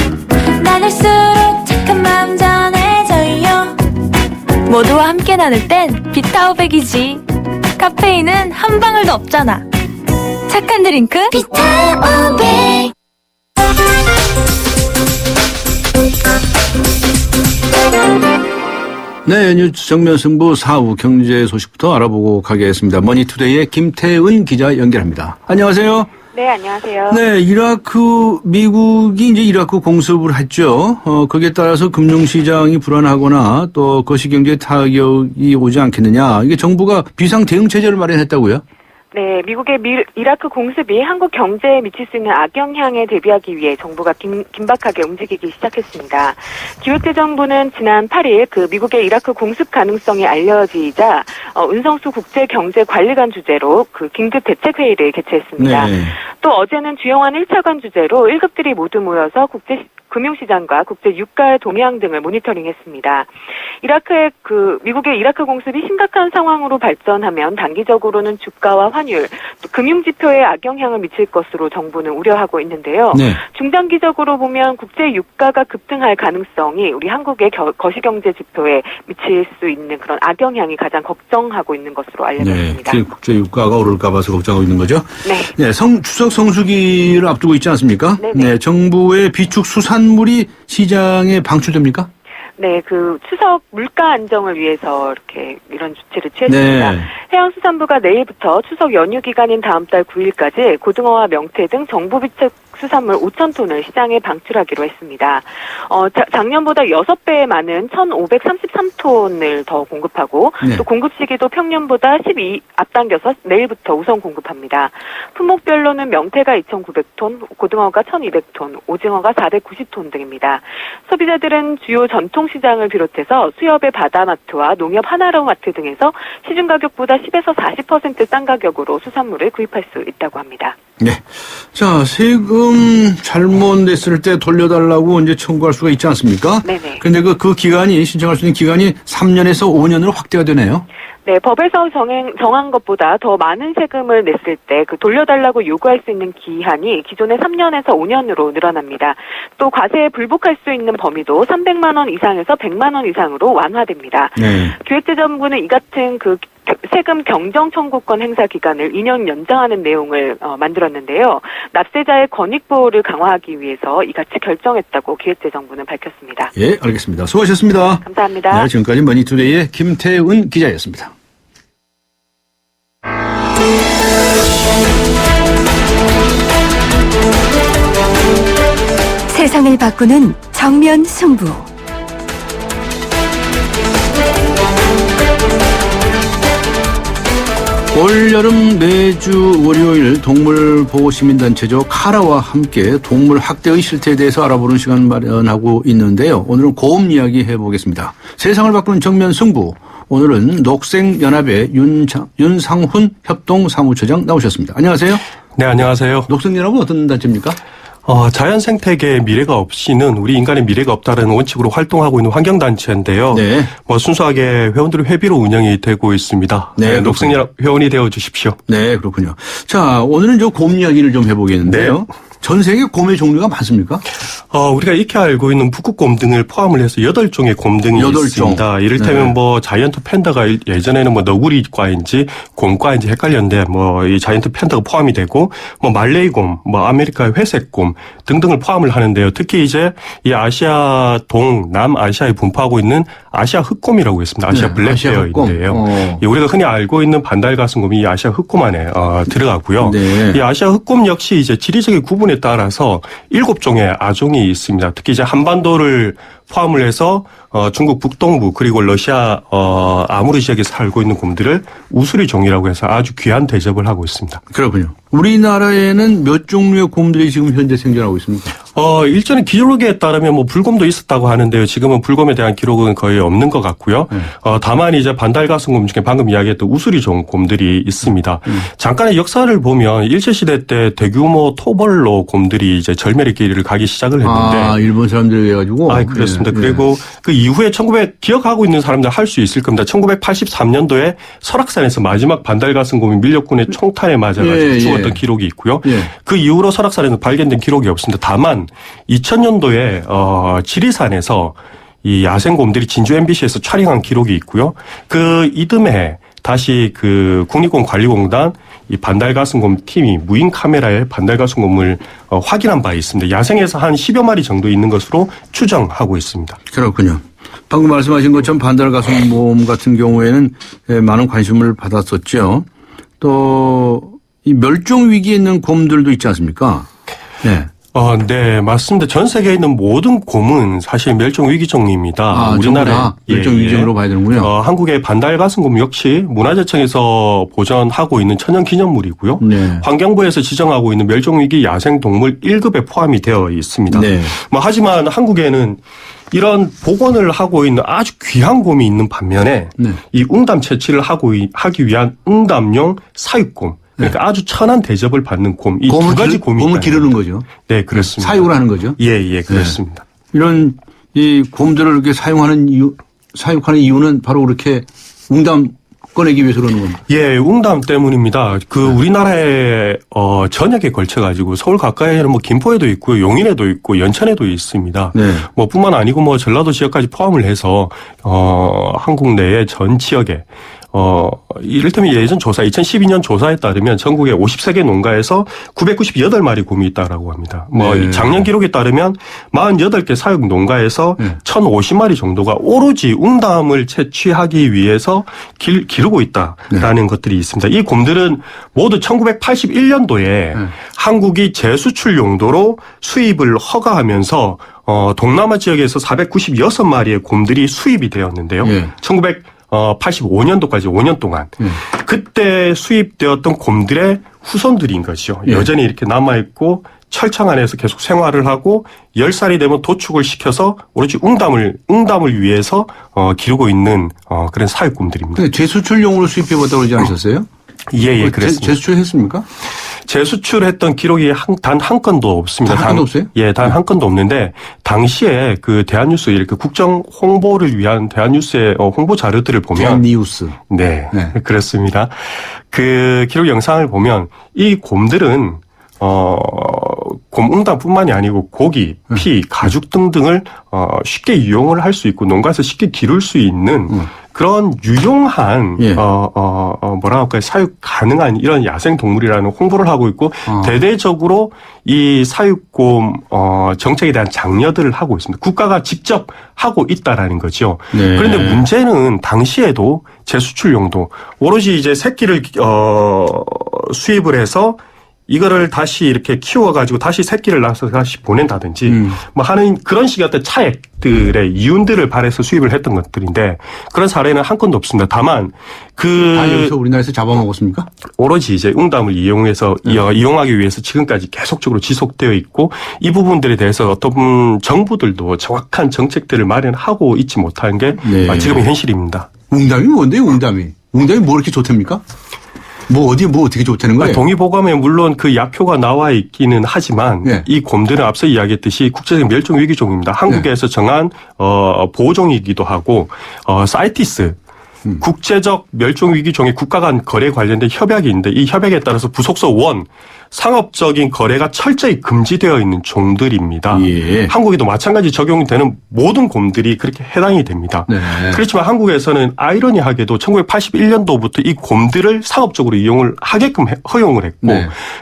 나눌수록 착한 마음 전해져요. 모두와 함께 나눌 땐 비타오백이지. 카페인은 한 방울도 없잖아. 착한 드링크 비타오백. 네, 뉴스 정면 승부 4부 경제 소식부터 알아보고 가겠습니다. 머니투데이의 김태은 기자 연결합니다. 안녕하세요. 네, 안녕하세요. 네, 미국이 이제 이라크 공습을 했죠. 거기에 따라서 금융시장이 불안하거나 또 거시경제에 타격이 오지 않겠느냐. 이게 정부가 비상 대응 체제를 마련했다고요? 네, 미국의 이라크 공습이 한국 경제에 미칠 수 있는 악영향에 대비하기 위해 정부가 긴박하게 움직이기 시작했습니다. 기획재정부는 지난 8일 미국의 이라크 공습 가능성이 알려지자 은성수 국제경제관리관 주재로 긴급 대책회의를 개최했습니다. 네. 또 어제는 주영환 1차관 주재로 1급들이 모두 모여서 금융시장과 국제 유가의 동향 등을 모니터링했습니다. 미국의 이라크 공습이 심각한 상황으로 발전하면 단기적으로는 주가와 환율, 또 금융 지표에 악영향을 미칠 것으로 정부는 우려하고 있는데요. 네. 중장기적으로 보면 국제 유가가 급등할 가능성이 우리 한국의 거시경제 지표에 미칠 수 있는 그런 악영향이 가장 걱정하고 있는 것으로 알려졌습니다. 네, 국제 유가가 오를까 봐서 걱정하고 있는 거죠? 네. 네, 추석 성수기를 앞두고 있지 않습니까? 네네. 네, 정부의 비축 수산물이 시장에 방출됩니까? 네, 추석 물가 안정을 위해서 이런 조치를 취했습니다. 네. 해양수산부가 내일부터 추석 연휴 기간인 다음 달 9일까지 고등어와 명태 등 정부 비축 수산물 5,000톤을 시장에 방출하기로 했습니다. 작년보다 6배 많은 1,533톤을 더 공급하고 네. 또 공급 시기도 평년보다 12 앞당겨서 내일부터 우선 공급합니다. 품목별로는 명태가 2,900톤, 고등어가 1,200톤, 오징어가 490톤 등입니다. 소비자들은 주요 전통시장을 비롯해서 수협의 바다마트와 농협 하나로마트 등에서 시중 가격보다 10에서 40% 싼 가격으로 수산물을 구입할 수 있다고 합니다. 네. 자, 세금 잘못 냈을 때 돌려달라고 이제 청구할 수가 있지 않습니까? 네네. 그런데 그 기간이, 신청할 수 있는 기간이 3년에서 5년으로 확대가 되네요. 네, 법에서 정한 것보다 더 많은 세금을 냈을 때 돌려달라고 요구할 수 있는 기한이 기존의 3년에서 5년으로 늘어납니다. 또 과세에 불복할 수 있는 범위도 300만 원 이상에서 100만 원 이상으로 완화됩니다. 네. 기획재정부는 이 같은 세금 경정 청구권 행사 기간을 2년 연장하는 내용을 만들었는데요. 납세자의 권익 보호를 강화하기 위해서 이같이 결정했다고 기획재정부는 밝혔습니다. 예, 알겠습니다. 수고하셨습니다. 감사합니다. 네, 지금까지 머니투데이의 김태은 기자였습니다. 세상을 바꾸는 정면 승부. 올여름 매주 월요일 동물보호시민단체죠. 카라와 함께 동물 학대의 실태에 대해서 알아보는 시간 마련하고 있는데요. 오늘은 고음 이야기 해보겠습니다. 세상을 바꾸는 정면 승부. 오늘은 녹색연합의 윤상훈 협동사무처장 나오셨습니다. 안녕하세요. 네, 안녕하세요. 녹색연합은 어떤 단체입니까? 자연 생태계의 미래가 없이는 우리 인간의 미래가 없다는 원칙으로 활동하고 있는 환경단체인데요. 네. 순수하게 회원들의 회비로 운영이 되고 있습니다. 네, 녹색연합 회원이 되어 주십시오. 네, 그렇군요. 자, 오늘은 곰 이야기를 좀 해보겠는데요. 네. 전 세계 곰의 종류가 많습니까? 우리가 익히 알고 있는 북극곰 등을 포함을 해서 8종의 곰 등이 8종. 있습니다. 이를테면 네. 자이언트 팬다가 예전에는 너구리과인지 곰과인지 헷갈렸는데 이 자이언트 팬다가 포함이 되고 말레이곰, 아메리카의 회색곰 등등을 포함을 하는데요. 특히 이제 이 아시아 남아시아에 분포하고 있는 아시아 흑곰이라고 있습니다. 아시아 네, 블랙베어인데요. 아시아 예, 우리가 흔히 알고 있는 반달가슴곰이 이 아시아 흑곰 안에 들어가고요. 네. 이 아시아 흑곰 역시 이제 지리적인 구분에 따라서 7종의 아종이 있습니다. 특히 이제 한반도를 포함을 해서 중국 북동부 그리고 러시아 아무르 지역에 살고 있는 곰들을 우수리 종이라고 해서 아주 귀한 대접을 하고 있습니다. 그렇군요. 우리나라에는 몇 종류의 곰들이 지금 현재 생존하고 있습니까? 일전에 기록에 따르면 뭐 불곰도 있었다고 하는데요. 지금은 불곰에 대한 기록은 거의 없는 것 같고요. 다만 이제 반달가슴곰 중에 방금 이야기했던 우수리종 곰들이 있습니다. 잠깐의 역사를 보면 일제시대 때 대규모 토벌로 곰들이 이제 절멸의 길을 가기 시작을 했는데. 일본 사람들이 해가지고. 그렇습니다. 그리고 그 이후에 기억하고 있는 사람들 할 수 있을 겁니다. 1983년도에 설악산에서 마지막 반달가슴곰이 밀렵군의 총탄에 맞아가지고 죽었던 기록이 있고요. 그 이후로 설악산에서 발견된 기록이 없습니다. 다만 2000년도에 지리산에서 이 야생곰들이 진주 MBC에서 촬영한 기록이 있고요. 그 이듬해 다시 그 국립공원관리공단 이 반달가슴곰 팀이 무인 카메라에 반달가슴곰을 확인한 바 있습니다. 야생에서 한 10여 마리 정도 있는 것으로 추정하고 있습니다. 그렇군요. 방금 말씀하신 것처럼 반달가슴곰 같은 경우에는 많은 관심을 받았었죠. 또 이 멸종 위기에 있는 곰들도 있지 않습니까? 네. 네, 맞습니다. 전 세계에 있는 모든 곰은 사실 멸종 위기종입니다. 우리나라에 멸종 위기종으로 봐야 되는군요. 한국의 반달가슴곰 역시 문화재청에서 보전하고 있는 천연기념물이고요. 네. 환경부에서 지정하고 있는 멸종 위기 야생동물 1급에 포함이 되어 있습니다. 네. 하지만 한국에는 이런 복원을 하고 있는 아주 귀한 곰이 있는 반면에 이 웅담 채취를 하기 위한 웅담용 사육곰. 그러니까 아주 천한 대접을 받는 곰. 이 두 가지 곰이 곰을 기르는 거죠. 네, 그렇습니다. 사육을 하는 거죠. 예, 그렇습니다. 이런 이 곰들을 이렇게 사육하는 이유는 바로 그렇게 웅담 꺼내기 위해서 그러는 겁니다. 예, 웅담 때문입니다. 우리나라의 전역에 걸쳐가지고 서울 가까이에는 뭐 김포에도 있고 용인에도 있고 연천에도 있습니다. 네. 뿐만 아니고 전라도 지역까지 포함을 해서 한국 내의 전 지역에 이를테면 예전 조사, 2012년 조사에 따르면 전국의 50세 개 농가에서 998마리 곰이 있다라고 합니다. 작년 기록에 따르면 48개 사육 농가에서 1,050마리 정도가 오로지 웅담을 채취하기 위해서 기르고 있다라는 것들이 있습니다. 이 곰들은 모두 1981년도에 한국이 재수출 용도로 수입을 허가하면서 동남아 지역에서 496마리의 곰들이 수입이 되었는데요. 85년도까지 5년 동안 그때 수입되었던 곰들의 후손들인 것이죠. 여전히 이렇게 남아있고 철창 안에서 계속 생활을 하고 10살이 되면 도축을 시켜서 오로지 웅담을 위해서 기르고 있는 그런 사육곰들입니다. 재수출용으로 수입해봤다고 그러지 않으셨어요? 예, 그랬습니다. 재수출했습니까? 재수출했던 기록이 단 한 건도 없습니다. 단 한 건도 없어요? 예, 단 한 건도 없는데 당시에 그 대한뉴스 이렇게 국정 홍보를 위한 대한뉴스의 홍보 자료들을 보면 대한뉴스. 네, 그렇습니다. 그 기록 영상을 보면 이 곰들은 곰 웅담뿐만이 아니고 고기, 피, 가죽 등등을 쉽게 이용을 할 수 있고 농가에서 쉽게 기를 수 있는 그런 유용한 뭐라 할까요, 사육 가능한 이런 야생 동물이라는 홍보를 하고 있고 대대적으로 이 사육곰 정책에 대한 장려들을 하고 있습니다. 국가가 직접 하고 있다라는 거죠. 네. 그런데 문제는 당시에도 재수출용도 오로지 이제 새끼를 수입을 해서 이거를 다시 이렇게 키워가지고 다시 새끼를 낳아서 다시 보낸다든지 하는 그런 식의 어떤 차액들의 이윤들을 바래서 수입을 했던 것들인데 그런 사례는 한 건도 없습니다. 다만 다 여기서 우리나라에서 잡아먹었습니까? 오로지 이제 웅담을 이용해서 이용하기 위해서 지금까지 계속적으로 지속되어 있고 이 부분들에 대해서 어떤 정부들도 정확한 정책들을 마련하고 있지 못하는 게 지금의 현실입니다. 웅담이 뭔데요, 웅담이? 웅담이 뭐 이렇게 좋답니까? 어떻게 좋다는 거예요? 동의보감에 물론 그 약효가 나와 있기는 하지만 이 곰들은 앞서 이야기했듯이 국제적 멸종 위기종입니다. 한국에서 정한 보호종이기도 하고 사이티스 국제적 멸종 위기종의 국가 간 거래 관련된 협약이 있는데 이 협약에 따라서 부속서 1 상업적인 거래가 철저히 금지되어 있는 종들입니다. 한국에도 마찬가지 적용이 되는 모든 곰들이 그렇게 해당이 됩니다. 그렇지만 한국에서는 아이러니하게도 1981년도부터 이 곰들을 상업적으로 이용을 하게끔 허용을 했고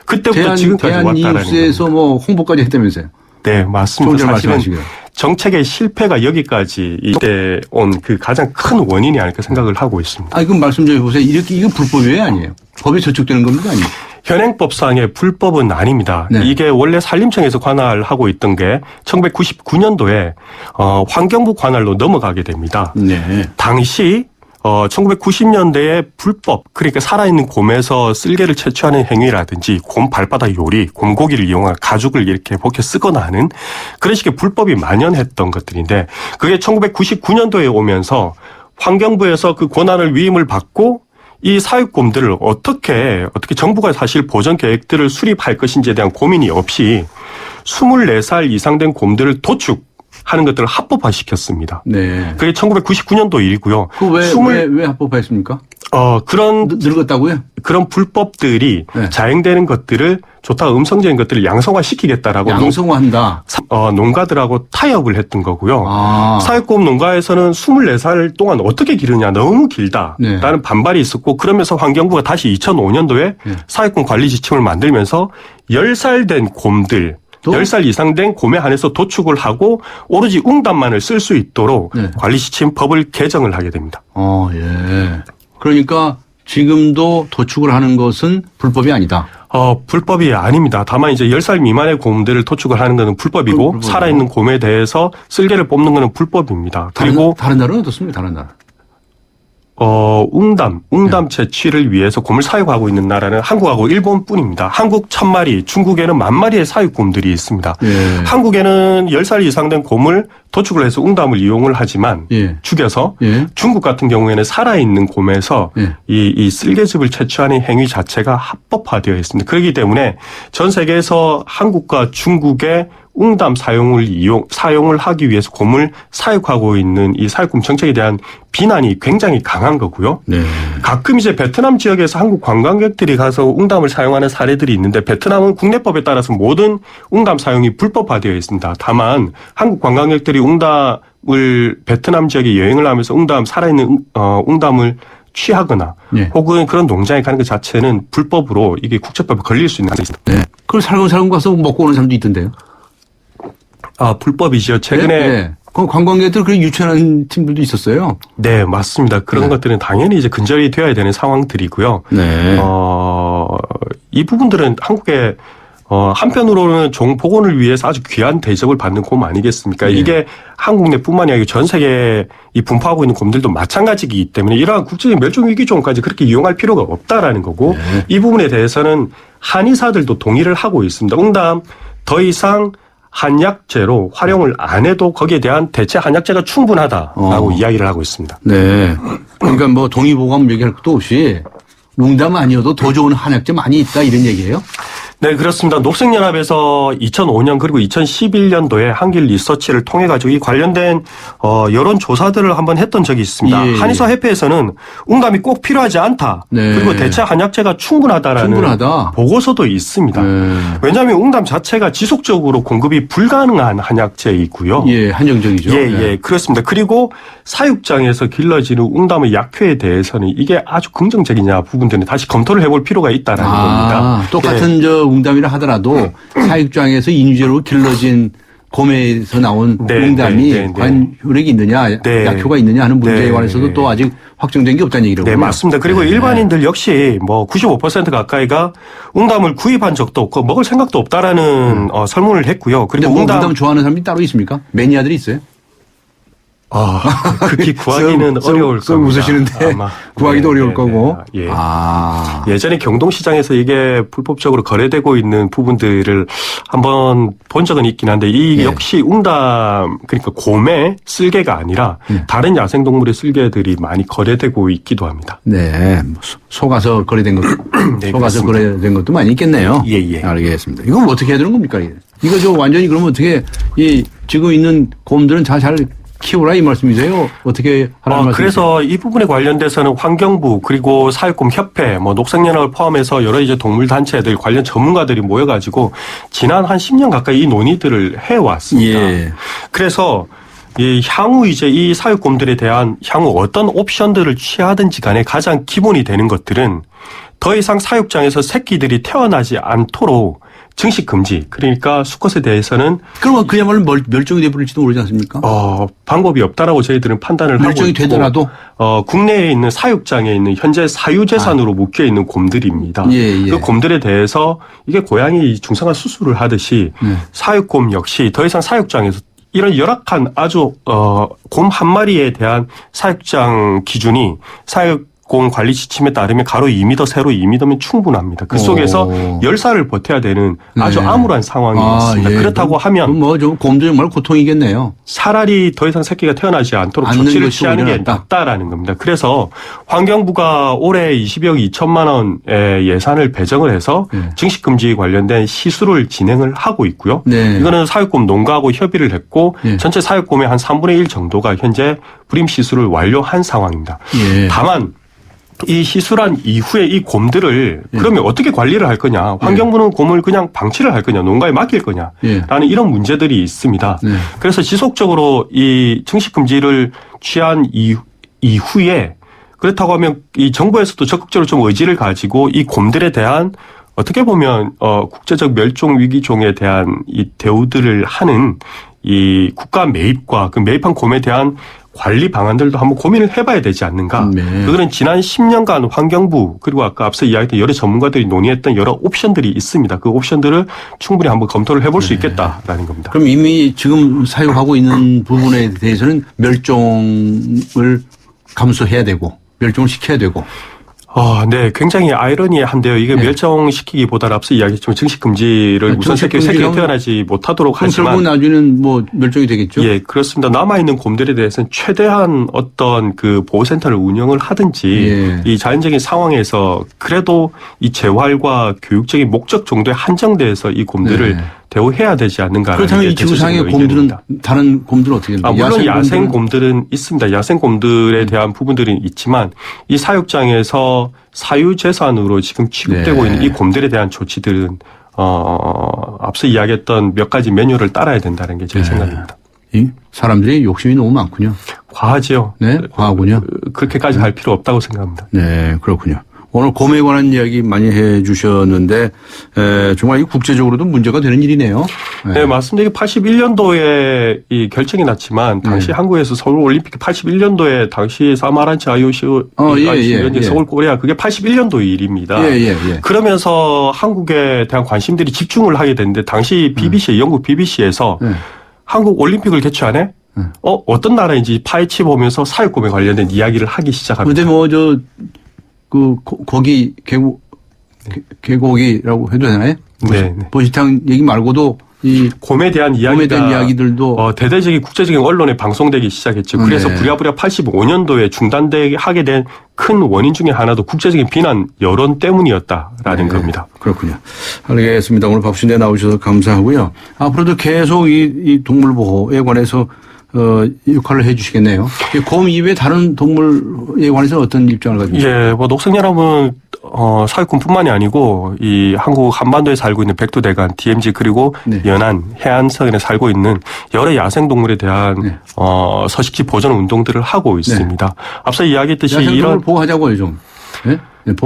그때부터 지금까지 왔다라는 겁니다. 대한뉴스에서 홍보까지 했다면서요? 네, 맞습니다. 사실은 정책의 실패가 여기까지 이때 온 그 가장 큰 원인이 아닐까 생각을 하고 있습니다. 아, 그럼 말씀 좀 해보세요. 이렇게, 이건 불법이에요? 아니에요? 법에 저촉되는 겁니까? 아니에요? 현행법상의 불법은 아닙니다. 네. 이게 원래 산림청에서 관할하고 있던 게 1999년도에 환경부 관할로 넘어가게 됩니다. 네. 당시 1990년대에 불법, 그러니까 살아있는 곰에서 쓸개를 채취하는 행위라든지 곰 발바닥 요리, 곰고기를 이용한 가죽을 이렇게 벗겨 쓰거나 하는 그런 식의 불법이 만연했던 것들인데 그게 1999년도에 오면서 환경부에서 그 권한을 위임을 받고 이 사육곰들을 어떻게 정부가 사실 보전 계획들을 수립할 것인지에 대한 고민이 없이 24살 이상 된 곰들을 도축하는 것들을 합법화시켰습니다. 네. 그게 1999년도 일이고요. 왜 합법화했습니까? 늙었다고요? 그런 불법들이 네. 자행되는 것들을 좋다 음성적인 것들을 양성화시키겠다라고 양성화한다. 농가들하고 타협을 했던 거고요. 아. 사육곰 농가에서는 24살 동안 어떻게 기르냐 너무 길다라는 네. 반발이 있었고 그러면서 환경부가 다시 2005년도에 네. 사육곰 관리 지침을 만들면서 10살 된 곰들 10살 이상 된 곰에 한해서 도축을 하고 오로지 웅담만을 쓸 수 있도록 네. 관리 지침 법을 개정을 하게 됩니다. 예. 그러니까 지금도 도축을 하는 것은 불법이 아니다. 불법이 아닙니다. 다만 이제 10살 미만의 곰들을 도축을 하는 것은 불법이고 살아있는 곰에 대해서 쓸개를 뽑는 것은 불법입니다. 그리고 다른 나라는 어떻습니까? 다른 나라. 웅담 채취를 위해서 곰을 사육하고 있는 나라는 한국하고 일본뿐입니다. 한국 1000마리, 중국에는 10,000마리의 사육곰들이 있습니다. 예. 한국에는 10살 이상 된 곰을 도축을 해서 웅담을 이용을 하지만 예. 죽여서 예. 중국 같은 경우에는 살아있는 곰에서 예. 이 쓸개즙을 채취하는 행위 자체가 합법화되어 있습니다. 그렇기 때문에 전 세계에서 한국과 중국의 웅담 사용을 하기 위해서 곰을 사육하고 있는 이 사육곰 정책에 대한 비난이 굉장히 강한 거고요. 네. 가끔 이제 베트남 지역에서 한국 관광객들이 가서 웅담을 사용하는 사례들이 있는데 베트남은 국내법에 따라서 모든 웅담 사용이 불법화되어 있습니다. 다만 한국 관광객들이 웅담을 베트남 지역에 여행을 하면서 살아있는 웅담을 취하거나 네. 혹은 그런 농장에 가는 것 자체는 불법으로 이게 국제법에 걸릴 수 있는 것입니다. 네. 그걸 살금살금 가서 먹고 오는 사람도 있던데요. 불법이죠. 최근에. 네. 그 관광객들 그렇게 유치하는 팀들도 있었어요. 네, 맞습니다. 그런 것들은 당연히 이제 근절이 되어야 되는 상황들이고요. 네. 이 부분들은 한국의 한편으로는 종복원을 위해서 아주 귀한 대접을 받는 곰 아니겠습니까? 네. 이게 한국 내뿐만이 아니라 전 세계에 이 분포하고 있는 곰들도 마찬가지이기 때문에 이러한 국제적인 멸종위기종까지 그렇게 이용할 필요가 없다라는 거고 네. 이 부분에 대해서는 한의사들도 동의를 하고 있습니다. 웅담 더 이상 한약재로 활용을 안 해도 거기에 대한 대체 한약재가 충분하다라고 이야기를 하고 있습니다. 네. 그러니까 뭐 동의보감 얘기할 것도 없이 웅담 아니어도 더 좋은 한약재 많이 있다 이런 얘기예요? 네, 그렇습니다. 녹색연합에서 2005년 그리고 2011년도에 한길 리서치를 통해 가지고 이 관련된 여론 조사들을 한번 했던 적이 있습니다. 예, 예. 한의사 협회에서는 웅담이 꼭 필요하지 않다. 네. 그리고 대체 한약재가 충분하다라는 보고서도 있습니다. 네. 왜냐하면 웅담 자체가 지속적으로 공급이 불가능한 한약재이고요. 예, 한정적이죠. 예, 예, 그렇습니다. 그리고 사육장에서 길러지는 웅담의 약효에 대해서는 이게 아주 긍정적이냐 부분들은 다시 검토를 해볼 필요가 있다라는 겁니다. 똑같은 웅담이라 하더라도 사육장에서 인유제로 길러진 곰에서 나온 웅담이 과연 효력이 있느냐, 약효가 있느냐 하는 문제에 관해서도 또 아직 확정된 게 없다는 얘기라고요. 네, 맞습니다. 그리고 일반인들 역시 뭐 95% 가까이가 웅담을 구입한 적도 없고 먹을 생각도 없다라는 설문을 했고요. 그리고 근데 웅담 좋아하는 사람이 따로 있습니까? 매니아들이 있어요? 극히 구하기는 어려울 겁니다. 웃으시는데 아마. 구하기도 어려울 거고. 예. 예전에 경동시장에서 이게 불법적으로 거래되고 있는 부분들을 한번 본 적은 있긴 한데 이 역시 웅담 그러니까 곰의 쓸개가 아니라 다른 야생동물의 쓸개들이 많이 거래되고 있기도 합니다. 네. 속아서 거래된 것, 네, 속아서 그렇습니다. 거래된 것도 많이 있겠네요. 예, 예. 알겠습니다. 이건 어떻게 해야 되는 겁니까? 이거 저 완전히 그러면 어떻게 지금 있는 곰들은 잘 키우라 이 말씀이세요? 어떻게 하라는 말씀이세요? 그래서 이 부분에 관련돼서는 환경부 그리고 사육곰 협회, 녹색연합을 포함해서 여러 이제 동물 단체들 관련 전문가들이 모여가지고 지난 한 10년 가까이 이 논의들을 해왔습니다. 예. 그래서 향후 이제 이 사육곰들에 대한 향후 어떤 옵션들을 취하든지 간에 가장 기본이 되는 것들은 더 이상 사육장에서 새끼들이 태어나지 않도록 증식 금지. 그러니까 수컷에 대해서는 그러면 그야말로 멸종이 돼버릴지도 모르지 않습니까? 방법이 없다라고 저희들은 판단을 하고 있고 멸종이 되더라도 국내에 있는 사육장에 있는 현재 사유재산으로 묶여 있는 곰들입니다. 그 곰들에 대해서 이게 고양이 중성화 수술을 하듯이 사육곰 역시 더 이상 사육장에서 이런 열악한 아주 곰 한 마리에 대한 사육장 기준이 사육곰 관리 지침에 따르면 가로 2m, 세로 2m면 충분합니다. 그 속에서 열사를 버텨야 되는 아주 암울한 상황이 있습니다. 그렇다고 하면 좀 곰도 정말 고통이겠네요. 차라리 더 이상 새끼가 태어나지 않도록 조치를 취하는 게 낫다라는 겁니다. 그래서 환경부가 올해 20억 2천만 원의 예산을 배정을 해서 증식금지 관련된 시술을 진행을 하고 있고요. 이거는 사육곰 농가하고 협의를 했고 전체 사육곰의 한 3분의 1 정도가 현재 불임 시술을 완료한 상황입니다. 다만 이 시술한 이후에 이 곰들을 그러면 어떻게 관리를 할 거냐. 환경부는 곰을 그냥 방치를 할 거냐. 농가에 맡길 거냐. 라는 이런 문제들이 있습니다. 그래서 지속적으로 이 증식금지를 취한 이후에 그렇다고 하면 이 정부에서도 적극적으로 좀 의지를 가지고 이 곰들에 대한 어떻게 보면 국제적 멸종 위기종에 대한 이 대우들을 하는 이 국가 매입과 그 매입한 곰에 대한 관리 방안들도 한번 고민을 해봐야 되지 않는가. 그거는 지난 10년간 환경부 그리고 아까 앞서 이야기했던 여러 전문가들이 논의했던 여러 옵션들이 있습니다. 그 옵션들을 충분히 한번 검토를 해볼 수 있겠다라는 겁니다. 그럼 이미 지금 사육하고 있는 부분에 대해서는 멸종을 감수해야 되고 멸종을 시켜야 되고. 네. 굉장히 아이러니한데요. 이게 멸종시키기보다는 앞서 이야기했지만 증식금지를 우선 새끼가 태어나지 못하도록 하지만. 결국 나중에는 뭐 멸종이 되겠죠? 예, 그렇습니다. 남아있는 곰들에 대해서는 최대한 어떤 그 보호센터를 운영을 하든지 이 자연적인 상황에서 그래도 이 재활과 교육적인 목적 정도에 한정돼서 이 곰들을 대우해야 되지 않는가. 그렇다면 이 지구상의 곰들은 다른 곰들은 어떻게 됩니까? 물론 야생 곰들은 있습니다. 야생 곰들에 대한 부분들은 있지만 이 사육장에서 사유재산으로 지금 취급되고 있는 이 곰들에 대한 조치들은 앞서 이야기했던 몇 가지 매뉴얼을 따라야 된다는 게 제 생각입니다. 사람들이 욕심이 너무 많군요. 과하죠. 네, 과하군요. 그렇게까지 할 필요 없다고 생각합니다. 네, 그렇군요. 오늘 곰에 관한 이야기 많이 해 주셨는데 정말 이 국제적으로도 문제가 되는 일이네요. 네, 맞습니다. 이게 81년도에 이 결정이 났지만 당시 한국에서 서울 올림픽 81년도에 당시 사마란치 IOC 서울 코리아 그게 81년도 일입니다. 그러면서 한국에 대한 관심들이 집중을 하게 됐는데 당시 BBC 영국 BBC에서 한국 올림픽을 개최 안 해? 어떤 나라인지 파헤치 보면서 사육곰에 관련된 이야기를 하기 시작합니다. 근데 고기 개고기라고 해도 되나요? 네. 보시탕 얘기 말고도 이 곰에 대한 이야기들도 대대적인 국제적인 언론에 방송되기 시작했죠. 그래서 부랴부랴 85년도에 중단하게 된 큰 원인 중에 하나도 국제적인 비난 여론 때문이었다라는 겁니다. 그렇군요. 알겠습니다. 오늘 박순대 나오셔서 감사하고요. 앞으로도 계속 이 동물 보호에 관해서 역할을 해 주시겠네요. 곰 이외에 다른 동물에 관해서 어떤 입장을 가지고 있습니까? 녹색 연합은 사육곰뿐만이 아니고 이 한국 한반도에 살고 있는 백두대간, DMZ 그리고 연안, 해안선에 살고 있는 여러 야생동물에 대한 서식지 보존 운동들을 하고 있습니다. 앞서 이야기했듯이 야생동물 보호하자고요, 좀.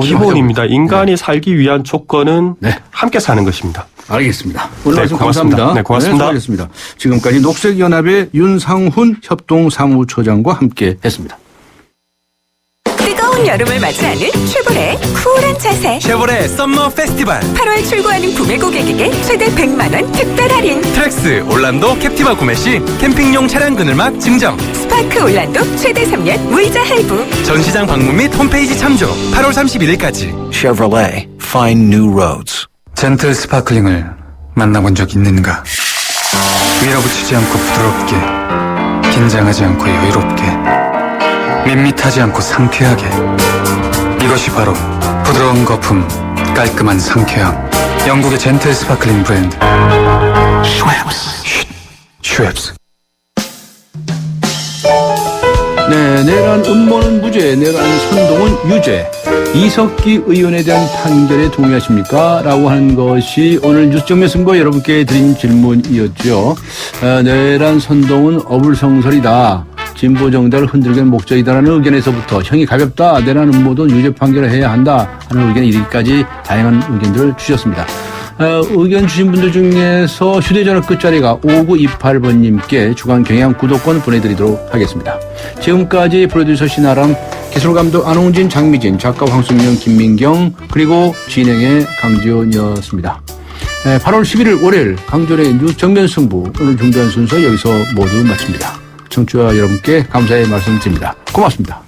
기본입니다. 인간이 살기 위한 조건은 함께 사는 것입니다. 알겠습니다. 오늘 말씀 고맙습니다. 감사합니다. 네, 고맙습니다. 수고하셨습니다. 지금까지 녹색연합의 윤상훈 협동사무처장과 함께 했습니다. 뜨거운 여름을 맞이하는 쉐보레 쿨한 자세. 쉐보레 썸머 페스티벌. 8월 출고하는 구매 고객에게 최대 100만 원 특별 할인. 트랙스 올란도 캡티바 구매 시 캠핑용 차량 그늘막 증정. 스파크 올란도 최대 3년 무이자 할부. 전시장 방문 및 홈페이지 참조. 8월 31일까지. Chevrolet, find new roads. 젠틀 스파클링을 만나본 적 있는가? 밀어붙이지 않고 부드럽게, 긴장하지 않고 여유롭게, 밋밋하지 않고 상쾌하게. 이것이 바로 부드러운 거품, 깔끔한 상쾌함. 영국의 젠틀 스파클링 브랜드 슈엡스. 네, 내란 음모는 무죄, 내란 선동은 유죄. 이석기 의원에 대한 판결에 동의하십니까? 라고 하는 것이 오늘 뉴스 정면 승부 여러분께 드린 질문이었죠. 내란 선동은 어불성설이다. 진보 정당을 흔들기는 목적이다라는 의견에서부터 형이 가볍다. 내란 음모도 유죄 판결을 해야 한다 하는 의견 이르기까지 다양한 의견들을 주셨습니다. 의견 주신 분들 중에서 휴대전화 끝자리가 5928번님께 주간 경향 구독권 보내드리도록 하겠습니다. 지금까지 프로듀서 신아람, 기술감독 안홍진, 장미진, 작가 황순영, 김민경, 그리고 진행의 강지원이었습니다. 8월 11일 월요일 강조의 뉴스 정면 승부, 오늘 중대한 순서 여기서 모두 마칩니다. 청취자 여러분께 감사의 말씀 드립니다. 고맙습니다.